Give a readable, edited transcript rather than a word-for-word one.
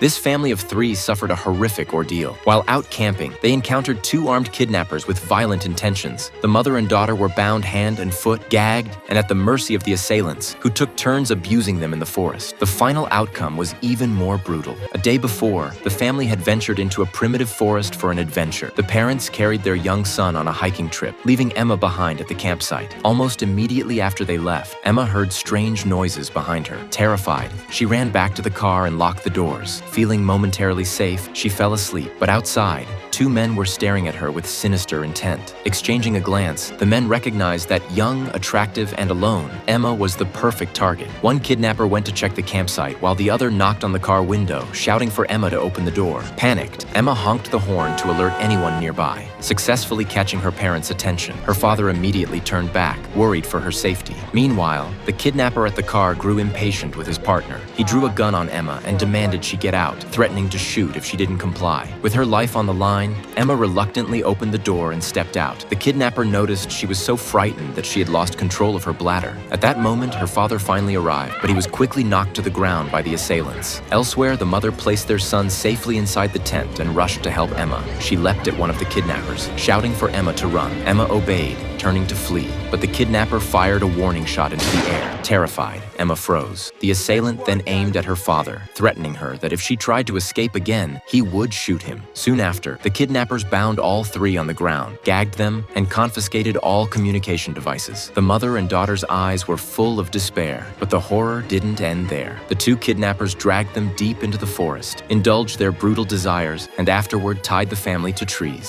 This family of three suffered a horrific ordeal. While out camping, they encountered two armed kidnappers with violent intentions. The mother and daughter were bound hand and foot, gagged, and at the mercy of the assailants, who took turns abusing them in the forest. The final outcome was even more brutal. A day before, the family had ventured into a primitive forest for an adventure. The parents carried their young son on a hiking trip, leaving Emma behind at the campsite. Almost immediately after they left, Emma heard strange noises behind her. Terrified, she ran back to the car and locked the doors. Feeling momentarily safe, she fell asleep. But outside, two men were staring at her with sinister intent. Exchanging a glance, the men recognized that young, attractive, and alone, Emma was the perfect target. One kidnapper went to check the campsite, while the other knocked on the car window, shouting for Emma to open the door. Panicked, Emma honked the horn to alert anyone nearby, successfully catching her parents' attention. Her father immediately turned back, worried for her safety. Meanwhile, the kidnapper at the car grew impatient with his partner. He drew a gun on Emma and demanded she get out, threatening to shoot if she didn't comply. With her life on the line, Emma reluctantly opened the door and stepped out. The kidnapper noticed she was so frightened that she had lost control of her bladder. At that moment, her father finally arrived, but he was quickly knocked to the ground by the assailants. Elsewhere, the mother placed their son safely inside the tent and rushed to help Emma. She leapt at one of the kidnappers, shouting for Emma to run. Emma obeyed, turning to flee, but the kidnapper fired a warning shot into the air. Terrified, Emma froze. The assailant then aimed at her father, threatening her that if she tried to escape again, he would shoot him. Soon after, the kidnappers bound all three on the ground, gagged them, and confiscated all communication devices. The mother and daughter's eyes were full of despair, but the horror didn't end there. The two kidnappers dragged them deep into the forest, indulged their brutal desires, and afterward tied the family to trees.